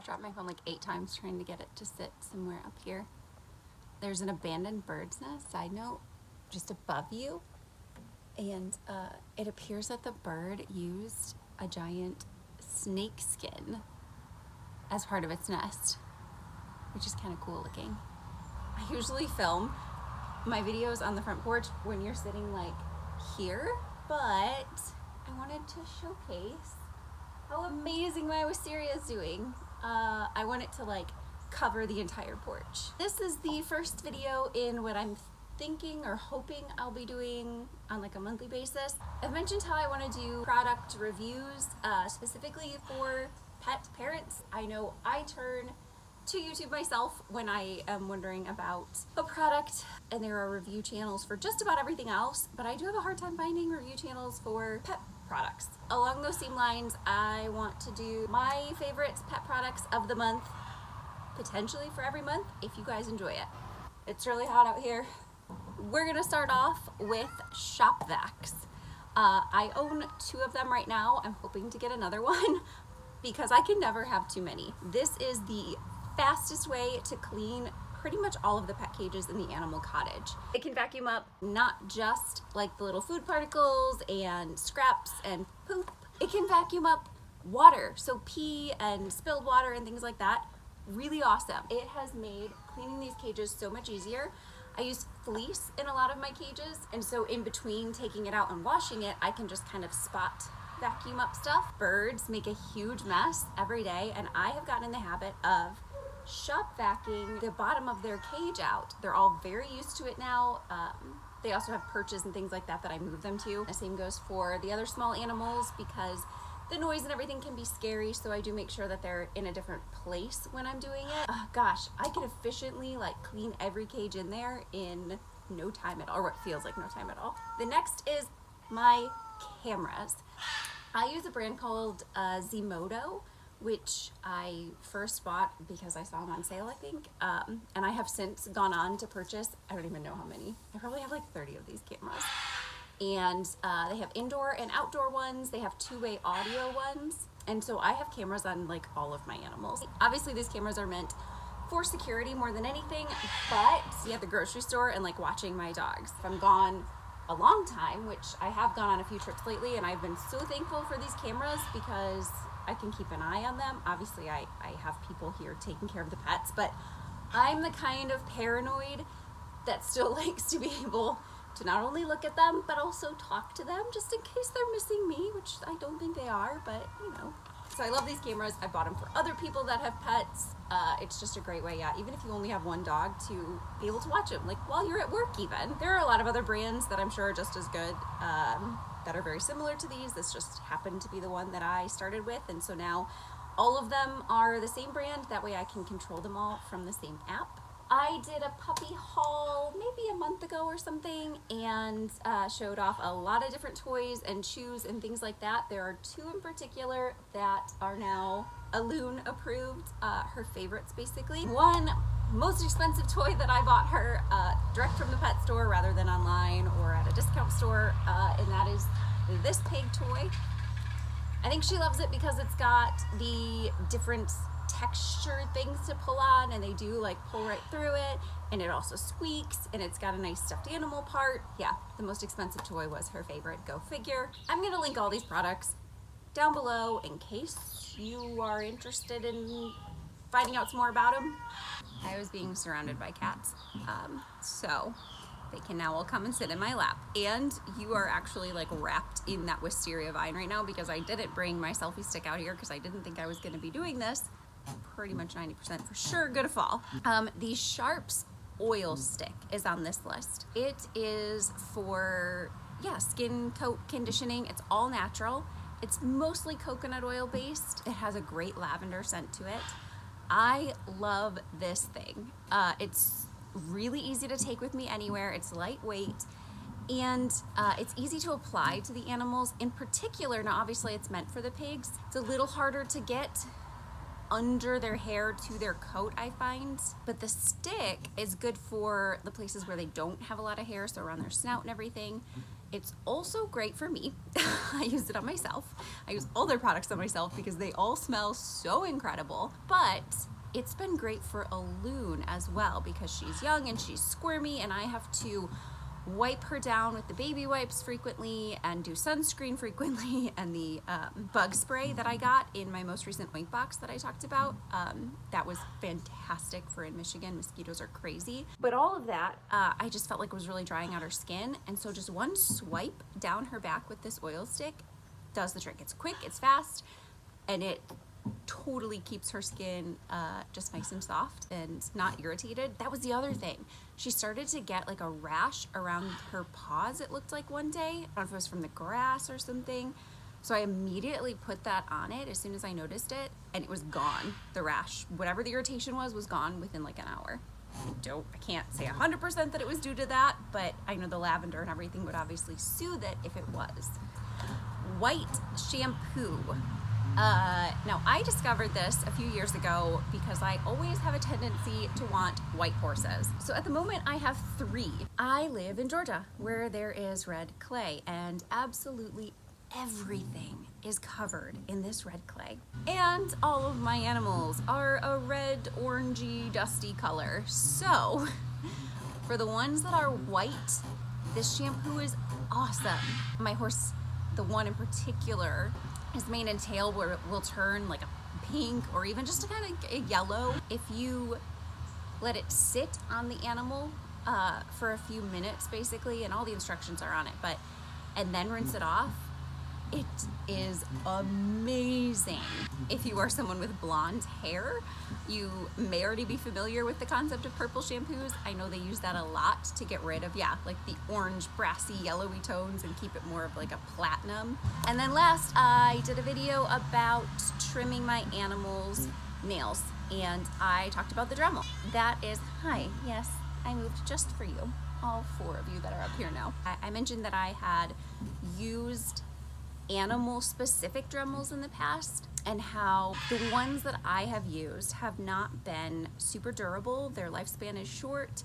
I've dropped my phone like 8 times trying to get it to sit somewhere up here. There's an abandoned bird's nest, side note, just above you. And it appears that the bird used a giant snake skin as part of its nest, which is kind of cool looking. I usually film my videos on the front porch when you're sitting like here, but I wanted to showcase how amazing my wisteria is doing. I want it to like cover the entire porch. This is the first video in what I'm thinking or hoping I'll be doing on like a monthly basis. I've mentioned how I want to do product reviews specifically for pet parents. I know I turn to YouTube myself when I am wondering about a product, and there are review channels for just about everything else, but I do have a hard time finding review channels for pet products. Along those same lines, I want to do my favorite pet products of the month, potentially for every month, if you guys enjoy it. It's really hot out here. We're gonna start off with shop vacs. I own 2 of them right now. I'm hoping to get another one because I can never have too many. This is the fastest way to clean pretty much all of the pet cages in the animal cottage. It can vacuum up not just like the little food particles and scraps and poop. It can vacuum up water, so pee and spilled water and things like that. Really awesome. It has made cleaning these cages so much easier. I use fleece in a lot of my cages, and so in between taking it out and washing it, I can just kind of spot vacuum up stuff. Birds make a huge mess every day, and I have gotten in the habit of shop vacuuming the bottom of their cage out. They're all very used to it now. They also have perches and things like that that I move them to. The same goes for the other small animals because the noise and everything can be scary, so I do make sure that they're in a different place when I'm doing it. Gosh, I can efficiently like clean every cage in there in no time at all, or what feels like no time at all. The next is my cameras. I use a brand called Zmoto, which I first bought because I saw them on sale, I think, and I have since gone on to purchase, I don't even know how many. I probably have like 30 of these cameras. And they have indoor and outdoor ones. They have 2-way audio ones. And so I have cameras on like all of my animals. Obviously these cameras are meant for security more than anything, but at the grocery store and like watching my dogs. If I'm gone a long time, which I have gone on a few trips lately, and I've been so thankful for these cameras because I can keep an eye on them. Obviously I have people here taking care of the pets, but I'm the kind of paranoid that still likes to be able to not only look at them, but also talk to them just in case they're missing me, which I don't think they are, but you know. So I love these cameras. I bought them for other people that have pets. It's just a great way, even if you only have one dog, to be able to watch them, like while you're at work even. There are a lot of other brands that I'm sure are just as good, that are very similar to these. This just happened to be the one that I started with, and so now all of them are the same brand. That way I can control them all from the same app. I did a puppy haul maybe a month ago or something, and showed off a lot of different toys and chews and things like that. There are 2 in particular that are now Alune approved, her favorites basically. One most expensive toy that I bought her direct from the pet store rather than online or at a discount store, and that is this pig toy. I think she loves it because it's got the different texture things to pull on, and they do like pull right through it, and it also squeaks, and it's got a nice stuffed animal part. Yeah, the most expensive toy was her favorite, go figure. I'm gonna link all these products down below in case you are interested in finding out some more about them. I was being surrounded by cats, so they can now all come and sit in my lap. And you are actually like wrapped in that wisteria vine right now because I didn't bring my selfie stick out here because I didn't think I was gonna be doing this. Pretty much 90% for sure gonna fall. The Sharps oil stick is on this list. It is for, skin coat conditioning. It's all natural. It's mostly coconut oil based. It has a great lavender scent to it. I love this thing. It's really easy to take with me anywhere. It's lightweight, and it's easy to apply to the animals. In particular, now obviously it's meant for the pigs. It's a little harder to get under their hair to their coat, I find, but the stick is good for the places where they don't have a lot of hair, so around their snout and everything. It's also great for me. I use it on myself. I use all their products on myself because they all smell so incredible. But it's been great for a loon as well because she's young and she's squirmy, and I have to wipe her down with the baby wipes frequently and do sunscreen frequently, and the bug spray that I got in my most recent oink box that I talked about, that was fantastic for in Michigan. Mosquitoes are crazy. But all of that, I just felt like was really drying out her skin, and so just one swipe down her back with this oil stick does the trick. It's quick, it's fast, and it totally keeps her skin just nice and soft and not irritated. That was the other thing. She started to get like a rash around her paws, it looked like one day. I don't know if it was from the grass or something. So I immediately put that on it as soon as I noticed it, and it was gone. The rash, whatever the irritation was gone within like an hour. I can't say 100% that it was due to that, but I know the lavender and everything would obviously soothe it if it was. White shampoo. Now I discovered this a few years ago because I always have a tendency to want white horses. So at the moment I have 3. I live in Georgia where there is red clay, and absolutely everything is covered in this red clay. And all of my animals are a red, orangey, dusty color. So for the ones that are white, this shampoo is awesome. My horse, the one in particular, his mane and tail will turn like a pink or even just a kind of a yellow. If you let it sit on the animal for a few minutes basically, and all the instructions are on it, and then rinse it off, it is amazing. If you are someone with blonde hair, you may already be familiar with the concept of purple shampoos. I know they use that a lot to get rid of, like the orange, brassy, yellowy tones and keep it more of like a platinum. And then last, I did a video about trimming my animals' nails, and I talked about the Dremel. That is, hi, yes, I moved just for you, all 4 of you that are up here now. I mentioned that I had used animal specific Dremels in the past, and how the ones that I have used have not been super durable. Their lifespan is short.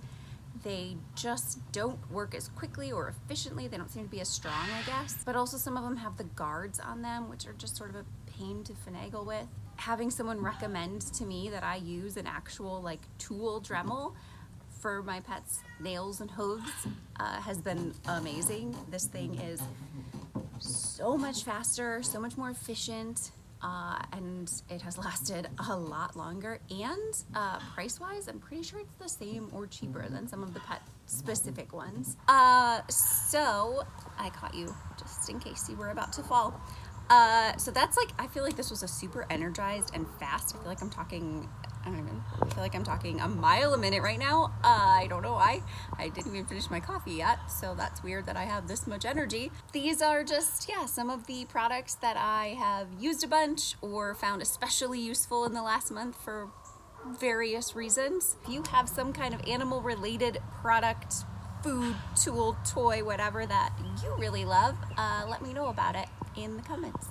They just don't work as quickly or efficiently. They don't seem to be as strong, I guess. But also some of them have the guards on them, which are just sort of a pain to finagle with. Having someone recommend to me that I use an actual like tool Dremel for my pets' nails and hooves has been amazing. This thing is so much faster, so much more efficient, and it has lasted a lot longer. And price-wise, I'm pretty sure it's the same or cheaper than some of the pet-specific ones. So I caught you just in case you were about to fall. So that's like, I feel like this was a super energized and fast. I feel like I'm talking, I feel like I'm talking a mile a minute right now. I don't know why. I didn't even finish my coffee yet, so that's weird that I have this much energy. These are just, some of the products that I have used a bunch or found especially useful in the last month for various reasons. If you have some kind of animal related product, food, tool, toy, whatever that you really love, let me know about it in the comments.